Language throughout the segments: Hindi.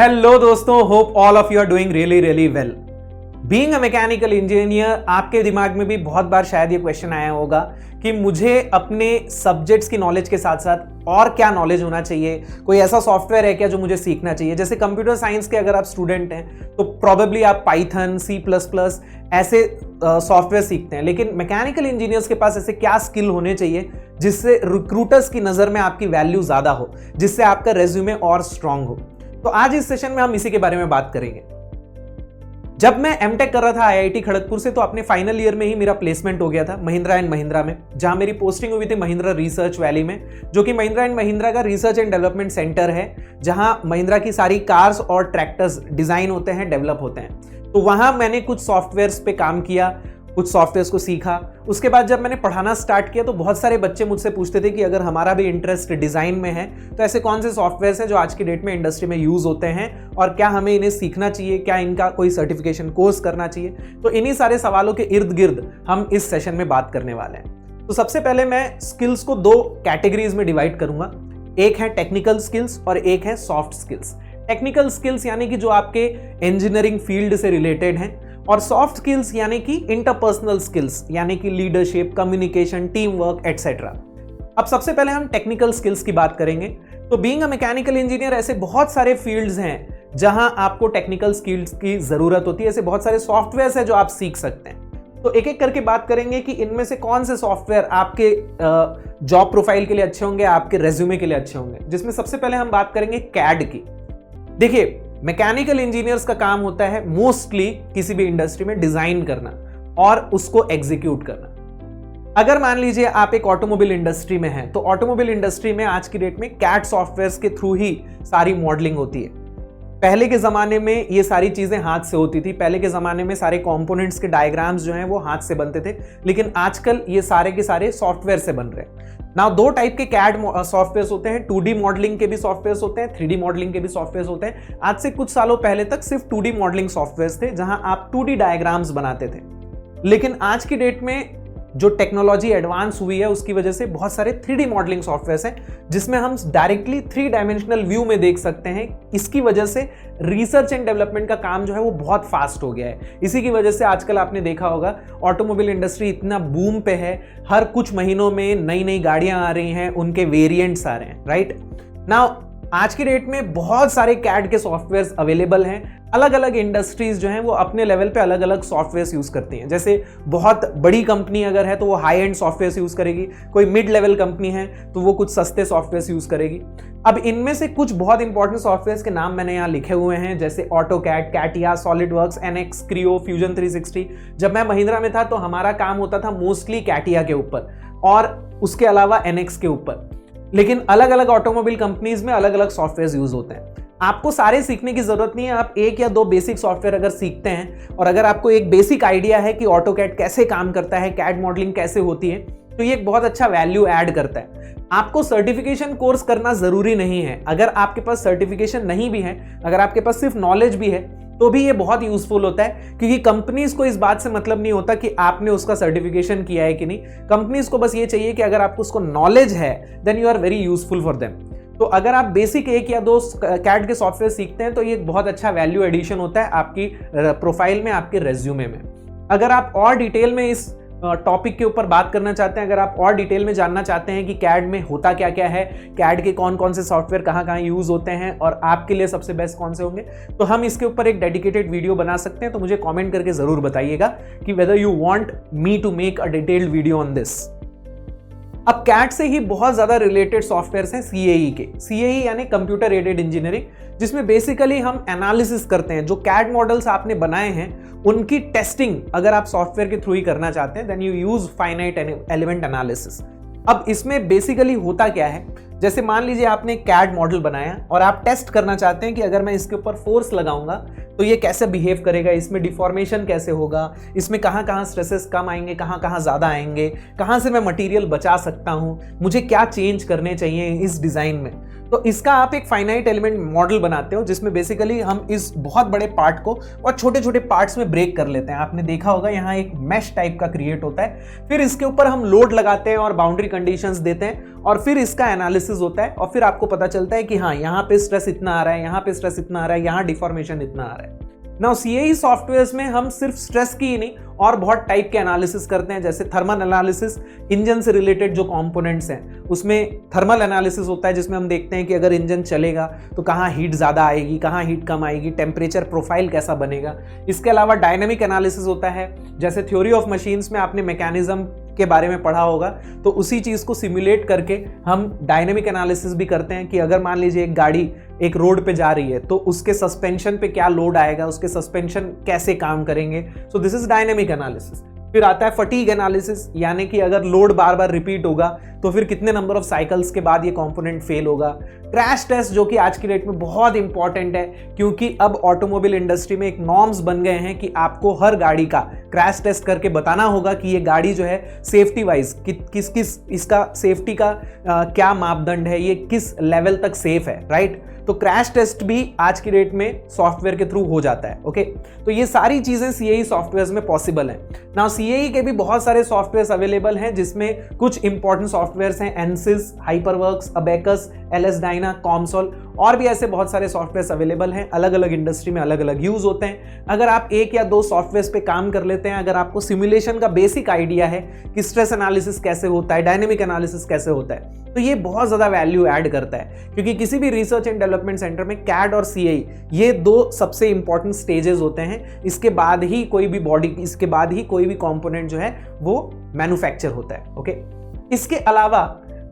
हेलो दोस्तों, hope all of you are doing really well. Being a mechanical engineer, आपके दिमाग में भी बहुत बार शायद ये क्वेश्चन आया होगा कि मुझे अपने सब्जेक्ट्स की नॉलेज के साथ साथ और क्या नॉलेज होना चाहिए, कोई ऐसा सॉफ्टवेयर है क्या जो मुझे सीखना चाहिए। जैसे कंप्यूटर साइंस के अगर आप स्टूडेंट हैं तो प्रॉबेबली आप पाइथन, C++ ऐसे सॉफ्टवेयर सीखते हैं, लेकिन मैकेनिकल इंजीनियर्स के पास ऐसे क्या स्किल होने चाहिए जिससे रिक्रूटर्स की नज़र में आपकी वैल्यू ज़्यादा हो, जिससे आपका रेज्यूमे और स्ट्रांग हो। तो आज इस सेशन में हम इसी के बारे में बात करेंगे। जब मैं एमटेक कर रहा था IIT खड़गपुर से, तो अपने फाइनल ईयर में ही मेरा प्लेसमेंट हो गया था महिंद्रा एंड महिंद्रा में, जहां मेरी पोस्टिंग हुई थी महिंद्रा रिसर्च वैली में, जो कि महिंद्रा एंड महिंद्रा का रिसर्च एंड डेवलपमेंट सेंटर है, जहां महिंद्रा की सारी कार्स और ट्रैक्टर्स डिजाइन होते हैं, डेवलप होते हैं। तो वहां मैंने कुछ सॉफ्टवेयर्स पे काम किया, कुछ सॉफ्टवेयर्स को सीखा। उसके बाद जब मैंने पढ़ाना स्टार्ट किया तो बहुत सारे बच्चे मुझसे पूछते थे कि अगर हमारा भी इंटरेस्ट डिज़ाइन में है तो ऐसे कौन से सॉफ्टवेयर्स हैं जो आज की डेट में इंडस्ट्री में यूज़ होते हैं और क्या हमें इन्हें सीखना चाहिए, क्या इनका कोई सर्टिफिकेशन कोर्स करना चाहिए। तो इन्हीं सारे सवालों के इर्द गिर्द हम इस सेशन में बात करने वाले हैं। तो सबसे पहले मैं स्किल्स को दो कैटेगरीज में डिवाइड करूंगा। एक है टेक्निकल स्किल्स और एक है सॉफ्ट स्किल्स। टेक्निकल स्किल्स यानी कि जो आपके इंजीनियरिंग फील्ड से रिलेटेड हैं, और सॉफ्ट स्किल्स यानी कि इंटरपर्सनल स्किल्स यानी कि leadership, communication, team work etcetera. अब सबसे पहले हम टेक्निकल स्किल्स की बात करेंगे। तो बीइंग अ मैकेनिकल इंजीनियर ऐसे बहुत सारे फील्ड्स हैं जहां आपको टेक्निकल स्किल्स की जरूरत होती है। ऐसे बहुत सारे सॉफ्टवेयर्स हैं जो आप सीख सकते हैं। तो एक एक करके बात करेंगे कि इनमें से कौन से सॉफ्टवेयर आपके जॉब प्रोफाइल के लिए अच्छे होंगे, आपके रेज्यूमे के लिए अच्छे होंगे। जिसमें सबसे पहले हम बात करेंगे कैड की। देखिए, मैकेनिकल इंजीनियर्स का काम होता है मोस्टली किसी भी इंडस्ट्री में डिजाइन करना और उसको एग्जीक्यूट करना। अगर मान लीजिए आप एक ऑटोमोबाइल इंडस्ट्री में हैं, तो ऑटोमोबाइल इंडस्ट्री में आज की डेट में कैड सॉफ्टवेयर्स के थ्रू ही सारी मॉडलिंग होती है। पहले के जमाने में ये सारी चीजें हाथ से होती थी। पहले के जमाने में सारे कंपोनेंट्स के डायग्राम्स जो हैं वो हाथ से बनते थे, लेकिन आजकल ये सारे के सारे सॉफ्टवेयर से बन रहे हैं। नाउ दो टाइप के कैड सॉफ्टवेयर्स होते हैं। 2D मॉडलिंग के भी सॉफ्टवेयर्स होते हैं, 3D मॉडलिंग के भी सॉफ्टवेयर्स होते हैं। आज से कुछ सालों पहले तक सिर्फ 2D मॉडलिंग सॉफ्टवेयर्स थे, जहां आप 2D डायग्राम्स बनाते थे। लेकिन आज की डेट में जो टेक्नोलॉजी एडवांस हुई है उसकी वजह से बहुत सारे 3D मॉडलिंग सॉफ्टवेयर्स हैं, जिसमें हम डायरेक्टली 3 डायमेंशनल व्यू में देख सकते हैं। इसकी वजह से रिसर्च एंड डेवलपमेंट का काम जो है वो बहुत फास्ट हो गया है। इसी की वजह से आजकल आपने देखा होगा ऑटोमोबाइल इंडस्ट्री इतना बूम पे है, हर कुछ महीनों में नई नई गाड़ियां आ रही हैं, उनके वेरिएंट्स आ रहे हैं। राइट नाउ आज की डेट में बहुत सारे कैड के सॉफ्टवेयर्स अवेलेबल हैं। अलग अलग इंडस्ट्रीज जो हैं वो अपने लेवल पे अलग अलग सॉफ्टवेयर्स यूज करती हैं। जैसे बहुत बड़ी कंपनी अगर है तो वो हाई एंड सॉफ्टवेयर्स यूज करेगी, कोई मिड लेवल कंपनी है तो वो कुछ सस्ते सॉफ्टवेयर्स यूज करेगी। अब इनमें से कुछ बहुत इंपॉर्टेंट सॉफ्टवेयर्स के नाम मैंने यहाँ लिखे हुए हैं, जैसे AutoCAD, CATIA, SolidWorks, NX, Creo, Fusion 360। जब मैं महिंद्रा में था तो हमारा काम होता था मोस्टली कैटिया के ऊपर और उसके अलावा NX के ऊपर। लेकिन अलग अलग ऑटोमोबाइल कंपनीज में अलग अलग सॉफ्टवेयर यूज होते हैं। आपको सारे सीखने की जरूरत नहीं है। आप एक या दो बेसिक सॉफ्टवेयर अगर सीखते हैं और अगर आपको एक बेसिक आइडिया है कि ऑटोकैड कैसे काम करता है, कैड मॉडलिंग कैसे होती है, तो ये एक बहुत अच्छा वैल्यू ऐड करता है। आपको सर्टिफिकेशन कोर्स करना जरूरी नहीं है। अगर आपके पास सर्टिफिकेशन नहीं भी है, अगर आपके पास सिर्फ नॉलेज भी है, तो भी ये बहुत यूजफुल होता है, क्योंकि कंपनीज को इस बात से मतलब नहीं होता कि आपने उसका सर्टिफिकेशन किया है कि नहीं। कंपनीज को बस ये चाहिए कि अगर आपको उसको नॉलेज है then you are very useful for them. तो अगर आप बेसिक एक या दो कैड के सॉफ्टवेयर सीखते हैं तो ये एक बहुत अच्छा वैल्यू एडिशन होता है आपकी प्रोफाइल में, आपके रेज्यूमे में। अगर आप और डिटेल में इस टॉपिक के ऊपर बात करना चाहते हैं, अगर आप और डिटेल में जानना चाहते हैं कि कैड में होता क्या क्या है, कैड के कौन कौन से सॉफ्टवेयर कहाँ कहाँ यूज होते हैं और आपके लिए सबसे बेस्ट कौन से होंगे, तो हम इसके ऊपर एक डेडिकेटेड वीडियो बना सकते हैं। तो मुझे कमेंट करके जरूर बताइएगा कि whether you want me to make a detailed video on this. अब कैड से ही बहुत ज्यादा रिलेटेड सॉफ्टवेयर्स हैं CAE के। CAE यानी कंप्यूटर एडेड इंजीनियरिंग, जिसमें बेसिकली हम एनालिसिस करते हैं। जो कैड मॉडल्स आपने बनाए हैं उनकी टेस्टिंग अगर आप सॉफ्टवेयर के थ्रू ही करना चाहते हैं then you use finite element analysis. अब इसमें बेसिकली होता क्या है, जैसे मान लीजिए आपने कैड मॉडल बनाया और आप टेस्ट करना चाहते हैं कि अगर मैं इसके ऊपर फोर्स लगाऊंगा तो ये कैसे बिहेव करेगा, इसमें डिफॉर्मेशन कैसे होगा, इसमें कहाँ कहाँ स्ट्रेसेस कम आएंगे, कहाँ कहाँ ज़्यादा आएंगे, कहाँ से मैं मटेरियल बचा सकता हूँ, मुझे क्या चेंज करने चाहिए इस डिज़ाइन में। तो इसका आप एक फाइनाइट एलिमेंट मॉडल बनाते हो, जिसमें बेसिकली हम इस बहुत बड़े पार्ट को और छोटे छोटे पार्ट्स में ब्रेक कर लेते हैं। आपने देखा होगा यहाँ एक मैश टाइप का क्रिएट होता है, फिर इसके ऊपर हम लोड लगाते हैं और बाउंड्री कंडीशंस देते हैं और फिर इसका एनालिसिस एनालिसिस होता है और फिर आपको पता चलता है कि हाँ यहाँ पे स्ट्रेस इतना आ रहा है, यहाँ पे स्ट्रेस इतना आ रहा है, यहाँ डिफॉर्मेशन इतना आ रहा है। नाउ सीएई सॉफ्टवेयर्स में हम सिर्फ स्ट्रेस की ही नहीं और बहुत टाइप के एनालिसिस करते हैं, जैसे थर्मल एनालिसिस, इंजन से रिलेटेड जो कंपोनेंट्स हैं उसमें थर्मल एनालिसिस होता है जिसमें हम देखते हैं कि अगर इंजन चलेगा तो कहाँ हीट ज़्यादा आएगी, कहाँ हीट कम आएगी, टेम्परेचर प्रोफाइल कैसा बनेगा। इसके अलावा डायनेमिक एनालिसिस होता है, जैसे थ्योरी ऑफ मशीन्स में आपने मैकेनिज्म के बारे में पढ़ा होगा, तो उसी चीज़ को सिमुलेट करके हम डायनेमिक एनालिसिस भी करते हैं कि अगर मान लीजिए एक गाड़ी एक रोड पे जा रही है तो उसके सस्पेंशन पे क्या लोड आएगा, उसके सस्पेंशन कैसे काम करेंगे। So this is dynamic analysis. फिर आता है फटीग एनालिसिस, यानी कि अगर लोड बार बार रिपीट होगा तो फिर कितने नंबर ऑफ साइकिल्स के बाद ये कंपोनेंट फेल होगा। क्रैश टेस्ट, जो कि आज की डेट में बहुत इंपॉर्टेंट है क्योंकि अब ऑटोमोबाइल इंडस्ट्री में एक नॉर्म्स बन गए हैं कि आपको हर गाड़ी का क्रैश टेस्ट करके बताना होगा कि ये गाड़ी जो है सेफ्टी वाइज किस किस इसका सेफ्टी का क्या मापदंड है, ये किस लेवल तक सेफ है, राइट। तो क्रैश टेस्ट भी आज की डेट में सॉफ्टवेयर के थ्रू हो जाता है। ओके, तो ये सारी चीजें सीएई सॉफ्टवेयर्स में पॉसिबल है। नाउ सीएई के भी बहुत सारे सॉफ्टवेयर्स अवेलेबल हैं जिसमें कुछ इंपॉर्टेंट सॉफ्टवेयर्स हैं, एनसिस, हाइपरवर्क्स, अबेकस, एलएस डायना, कॉमसोल, और भी ऐसे बहुत सारे सॉफ्टवेयर्स अवेलेबल हैं। अलग अलग इंडस्ट्री में अलग अलग यूज होते हैं। अगर आप एक या दो सॉफ्टवेयर्स पे काम कर लेते हैं, अगर आपको सिमुलेशन का बेसिक आइडिया है कि स्ट्रेस एनालिसिस कैसे होता है, डायनेमिक एनालिसिस कैसे होता है, तो ये बहुत ज्यादा वैल्यू ऐड करता है क्योंकि किसी भी रिसर्च एंड डेवलपमेंट सेंटर में कैड और सीएई ये दो सबसे इंपॉर्टेंट स्टेजेस होते हैं। इसके बाद ही कोई भी बॉडी, इसके बाद ही कोई भी कंपोनेंट जो है वो मैन्युफैक्चर होता है। ओके, इसके अलावा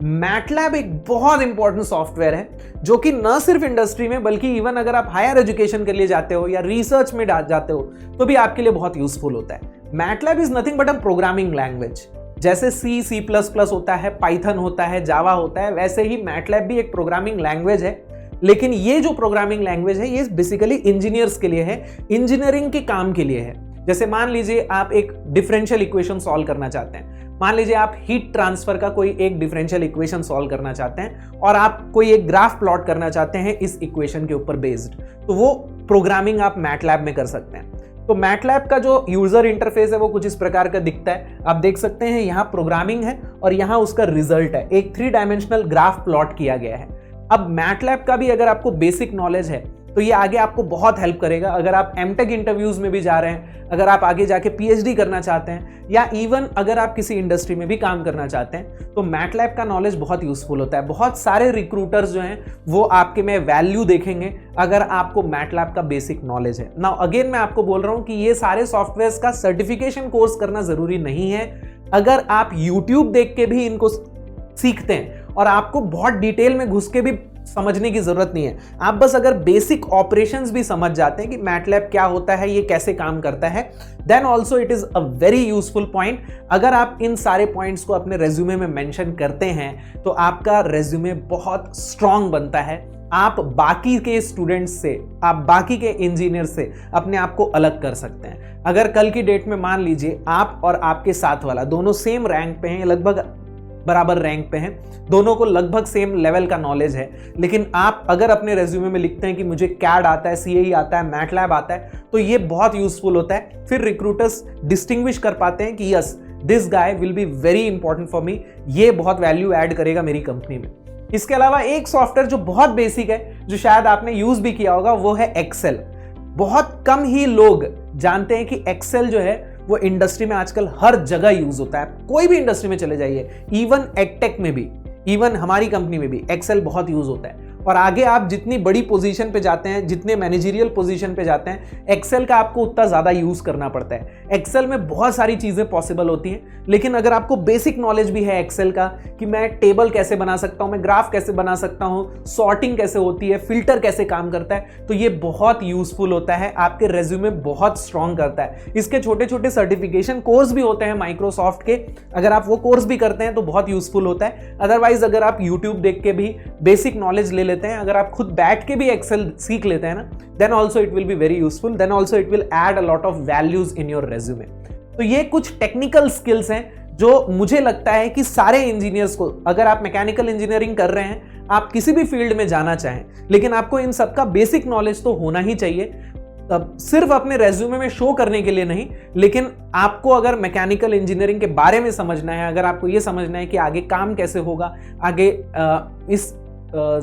मैटलैब एक बहुत इंपॉर्टेंट सॉफ्टवेयर है जो कि न सिर्फ इंडस्ट्री में बल्कि इवन अगर आप हायर एजुकेशन के लिए जाते हो या रिसर्च में जाते हो तो भी आपके लिए बहुत यूजफुल होता है। MATLAB is nothing but a programming language. जैसे सी, सी प्लस प्लस होता है, पाइथन होता है, जावा होता है, वैसे ही मैटलैब भी एक प्रोग्रामिंग लैंग्वेज है। लेकिन ये जो प्रोग्रामिंग लैंग्वेज है ये बेसिकली इंजीनियर्स के लिए है, इंजीनियरिंग के काम के लिए है। जैसे मान लीजिए आप एक डिफरेंशियल इक्वेशन सॉल्व करना चाहते हैं, मान लीजिए आप हीट ट्रांसफर का कोई एक डिफरेंशियल इक्वेशन सॉल्व करना चाहते हैं और आप कोई एक ग्राफ प्लॉट करना चाहते हैं इस इक्वेशन के ऊपर बेस्ड, तो वो प्रोग्रामिंग आप मैटलैब में कर सकते हैं। तो मैटलैब का जो यूजर इंटरफेस है वो कुछ इस प्रकार का दिखता है। आप देख सकते हैं यहाँ प्रोग्रामिंग है और यहाँ उसका रिजल्ट है, एक 3 डायमेंशनल ग्राफ प्लॉट किया गया है। अब मैटलैब का भी अगर आपको बेसिक नॉलेज है तो ये आगे आपको बहुत हेल्प करेगा। अगर आप एमटेक इंटरव्यूज में भी जा रहे हैं, अगर आप आगे जाके पीएचडी करना चाहते हैं या इवन अगर आप किसी इंडस्ट्री में भी काम करना चाहते हैं तो मैटलैब का नॉलेज बहुत यूजफुल होता है। बहुत सारे रिक्रूटर्स जो हैं वो आपके में वैल्यू देखेंगे अगर आपको मैटलैब का बेसिक नॉलेज है। नाउ अगेन मैं आपको बोल रहा हूं कि ये सारे सॉफ्टवेयर्स का सर्टिफिकेशन कोर्स करना जरूरी नहीं है। अगर आप यूट्यूब देख के भी इनको सीखते हैं और आपको बहुत डिटेल में घुस के भी समझने की जरूरत नहीं है, आप बस अगर बेसिक ऑपरेशंस भी समझ जाते हैं कि मैटलैब क्या होता है, ये कैसे काम करता है, then also it is a very useful point. अगर आप इन सारे पॉइंट्स को अपने रेज्यूमे में मेंशन करते हैं तो आपका रेज्यूमे बहुत स्ट्रांग बनता है। आप बाकी के स्टूडेंट्स से, आप बाकी के इंजीनियर से अपने आप को अलग कर सकते हैं। अगर कल की डेट में मान लीजिए आप और आपके साथ वाला दोनों सेम रैंक पे हैं, लगभग बराबर रैंक पे हैं, दोनों को लगभग सेम लेवल का नॉलेज है, लेकिन आप अगर अपने रेज्यूमे में लिखते हैं कि मुझे कैड आता है, सीएई आता है, मैटलैब आता है, तो ये बहुत यूजफुल होता है। फिर रिक्रूटर्स डिस्टिंग्विश कर पाते हैं कि yes this guy will be very important for me, ये बहुत वैल्यू ऐड करेगा मेरी कंपनी में। इसके अलावा एक सॉफ्टवेयर जो बहुत बेसिक है, जो शायद आपने यूज भी किया होगा, वो है एक्सेल। बहुत कम ही लोग जानते हैं कि एक्सेल जो है वो इंडस्ट्री में आजकल हर जगह यूज होता है। कोई भी इंडस्ट्री में चले जाइए, इवन एडटेक में भी, इवन हमारी कंपनी में भी एक्सेल बहुत यूज होता है। और आगे आप जितनी बड़ी पोजीशन पे जाते हैं, जितने मैनेजरियल पोजीशन पे जाते हैं, एक्सेल का आपको उतना ज़्यादा यूज़ करना पड़ता है। एक्सेल में बहुत सारी चीज़ें पॉसिबल होती हैं, लेकिन अगर आपको बेसिक नॉलेज भी है एक्सेल का कि मैं टेबल कैसे बना सकता हूँ, मैं ग्राफ कैसे बना सकता हूँ, सॉर्टिंग कैसे होती है, फिल्टर कैसे काम करता है, तो ये बहुत यूजफुल होता है, आपके रेज्यूमे बहुत स्ट्रॉन्ग करता है। इसके छोटे छोटे सर्टिफिकेशन कोर्स भी होते हैं माइक्रोसॉफ्ट के, अगर आप वो कोर्स भी करते हैं तो बहुत यूजफुल होता है। अदरवाइज अगर आप यूट्यूब देख के भी बेसिक नॉलेज ले लेते हैं, अगर आप खुद बैठ के भी एक्सेल सीख लेते हैं ना, then also it will be very useful, then also it will add a lot of values in your resume. तो ये कुछ टेक्निकल स्किल्स हैं जो मुझे लगता है कि सारे इंजीनियर्स को, अगर आप मैकेनिकल इंजीनियरिंग कर रहे हैं, आप किसी भी फील्ड में जाना चाहें, लेकिन आपको इन सब का बेसिक नॉलेज तो होना ही चाहिए। सिर्फ अपने रेज्यूमे में शो करने के लिए नहीं, लेकिन आपको अगर मैकेनिकल इंजीनियरिंग के बारे में समझना है, अगर आपको ये समझना है कि आगे काम कैसे होगा, आगे इस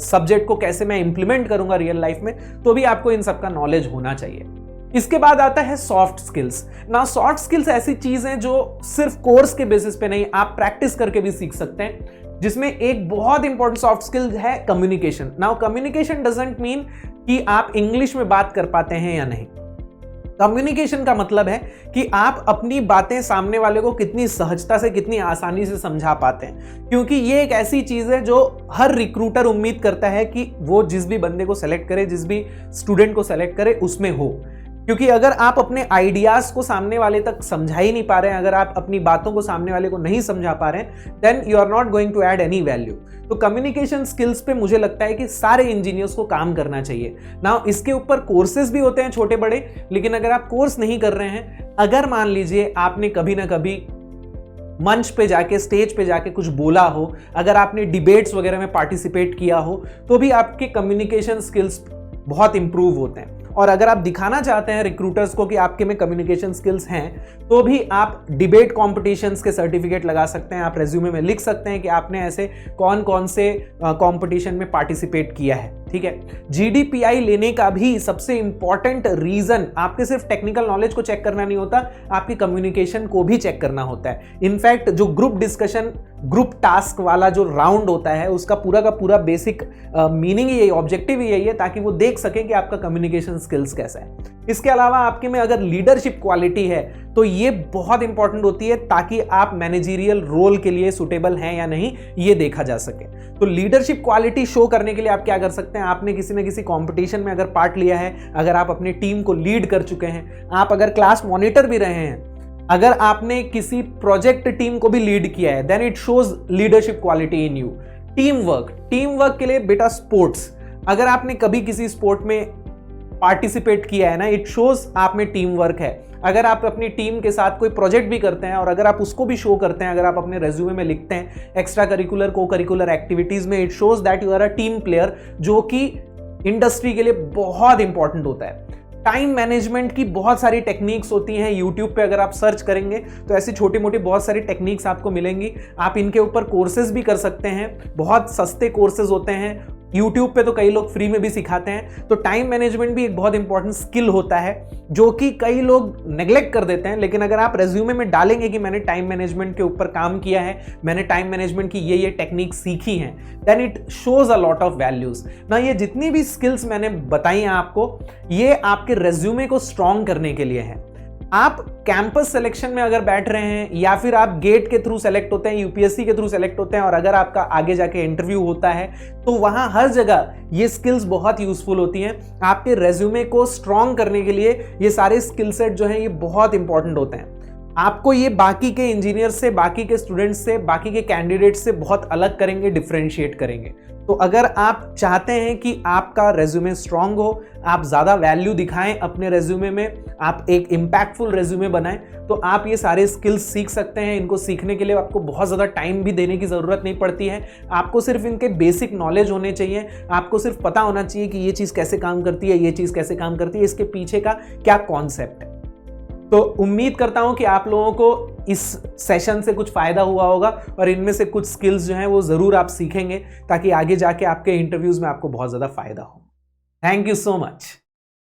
सब्जेक्ट को कैसे मैं इंप्लीमेंट करूंगा रियल लाइफ में, तो भी आपको इन सब का नॉलेज होना चाहिए। इसके बाद आता है सॉफ्ट स्किल्स। ना सॉफ्ट स्किल्स ऐसी चीज है जो सिर्फ कोर्स के बेसिस पे नहीं, आप प्रैक्टिस करके भी सीख सकते हैं, जिसमें एक बहुत इंपॉर्टेंट सॉफ्ट स्किल है communication. Now communication doesn't mean कि आप इंग्लिश में बात कर पाते हैं या नहीं। कम्युनिकेशन का मतलब है कि आप अपनी बातें सामने वाले को कितनी सहजता से, कितनी आसानी से समझा पाते हैं, क्योंकि ये एक ऐसी चीज है जो हर रिक्रूटर उम्मीद करता है कि वो जिस भी बंदे को सेलेक्ट करे, जिस भी स्टूडेंट को सेलेक्ट करे, उसमें हो। क्योंकि अगर आप अपने आइडियाज को सामने वाले तक समझा ही नहीं पा रहे हैं, अगर आप अपनी बातों को सामने वाले को नहीं समझा पा रहे हैं, then you are not going to add any value. तो कम्युनिकेशन स्किल्स पे मुझे लगता है कि सारे इंजीनियर्स को काम करना चाहिए। नाउ इसके ऊपर कोर्सेज भी होते हैं छोटे बड़े, लेकिन अगर आप कोर्स नहीं कर रहे हैं, अगर मान लीजिए आपने कभी ना कभी मंच पे जाके, स्टेज पे जाके कुछ बोला हो, अगर आपने डिबेट्स वगैरह में पार्टिसिपेट किया हो, तो भी आपके कम्युनिकेशन स्किल्स बहुत इंप्रूव होते हैं। और अगर आप दिखाना चाहते हैं रिक्रूटर्स को कि आपके में कम्युनिकेशन स्किल्स हैं, तो भी आप डिबेट कॉम्पिटिशन्स के सर्टिफिकेट लगा सकते हैं। आप रेज्यूमे में लिख सकते हैं कि आपने ऐसे कौन कौन से कॉम्पिटिशन में पार्टिसिपेट किया है। ठीक है, GDPI लेने का भी सबसे इंपॉर्टेंट रीजन आपके सिर्फ टेक्निकल नॉलेज को चेक करना नहीं होता, आपकी कम्युनिकेशन को भी चेक करना होता है। इनफैक्ट जो ग्रुप डिस्कशन, ग्रुप टास्क वाला जो राउंड होता है, उसका पूरा का पूरा बेसिक मीनिंग यही, ऑब्जेक्टिव यही है, ताकि वो देख सकें कि आपका कम्युनिकेशन स्किल्स कैसा है। इसके अलावा आपके में अगर लीडरशिप क्वालिटी है, तो ये बहुत इंपॉर्टेंट होती है, ताकि आप मैनेजरियल रोल के लिए सुटेबल हैं या नहीं, ये देखा जा सके। तो लीडरशिप क्वालिटी शो करने के लिए आप क्या कर सकते हैं, आपने किसी न किसी कंपटीशन में अगर पार्ट लिया है, अगर आप अपनी टीम को लीड कर चुके हैं, आप अगर क्लास मॉनिटर भी रहे हैं, अगर आपने किसी प्रोजेक्ट टीम को भी लीड किया है, then it shows leadership quality in you. Team work के लिए बेटा स्पोर्ट्स, अगर आपने कभी किसी स्पोर्ट में पार्टिसिपेट किया है ना, इट शोज आप में टीम वर्क है। अगर आप अपनी टीम के साथ कोई प्रोजेक्ट भी करते हैं और अगर आप उसको भी शो करते हैं, अगर आप अपने रेज्यूमे में लिखते हैं extra curricular, co-curricular activities में, it shows that you are a team player, जो कि इंडस्ट्री के लिए बहुत इंपॉर्टेंट होता है। टाइम मैनेजमेंट की बहुत सारी टेक्निक्स होती हैं, यूट्यूब पे अगर आप सर्च करेंगे तो ऐसी छोटी मोटी बहुत सारी टेक्निक्स आपको मिलेंगी। आप इनके ऊपर कोर्सेज भी कर सकते हैं, बहुत सस्ते कोर्सेज होते हैं, यूट्यूब पे तो कई लोग फ्री में भी सिखाते हैं। तो टाइम मैनेजमेंट भी एक बहुत इंपॉर्टेंट स्किल होता है, जो कि कई लोग नेग्लेक्ट कर देते हैं। लेकिन अगर आप रेज्यूमे में डालेंगे कि मैंने टाइम मैनेजमेंट के ऊपर काम किया है, मैंने टाइम मैनेजमेंट की ये टेक्निक सीखी हैं, then it shows a lot of values. ना ये जितनी भी स्किल्स मैंने बताई हैं आपको, ये आपके रेज्यूमे को स्ट्रॉन्ग करने के लिए है। आप कैंपस सिलेक्शन में अगर बैठ रहे हैं, या फिर आप गेट के थ्रू सेलेक्ट होते हैं, यूपीएससी के थ्रू सेलेक्ट होते हैं, और अगर आपका आगे जाके इंटरव्यू होता है, तो वहां हर जगह ये स्किल्स बहुत यूजफुल होती हैं। आपके रेज्यूमे को स्ट्रॉन्ग करने के लिए ये सारे स्किल सेट जो हैं, ये बहुत इंपॉर्टेंट होते हैं। आपको ये बाकी के इंजीनियर से, बाकी के स्टूडेंट्स से, बाकी के कैंडिडेट से बहुत अलग करेंगे, डिफरेंशिएट करेंगे। तो अगर आप चाहते हैं कि आपका रेज्यूमे स्ट्रांग हो, आप ज़्यादा वैल्यू दिखाएं अपने रेज्यूमे में, आप एक इम्पैक्टफुल रेज्यूमे बनाएं, तो आप ये सारे स्किल्स सीख सकते हैं। इनको सीखने के लिए आपको बहुत ज़्यादा टाइम भी देने की ज़रूरत नहीं पड़ती है। आपको सिर्फ इनके बेसिक नॉलेज होने चाहिए, आपको सिर्फ पता होना चाहिए कि ये चीज़ कैसे काम करती है, ये चीज़ कैसे काम करती है, इसके पीछे का क्या कॉन्सेप्ट है। तो उम्मीद करता हूं कि आप लोगों को इस सेशन से कुछ फायदा हुआ होगा, और इनमें से कुछ स्किल्स जो हैं वो ज़रूर आप सीखेंगे, ताकि आगे जाके आपके इंटरव्यूज़ में आपको बहुत ज़्यादा फायदा हो। Thank you so much.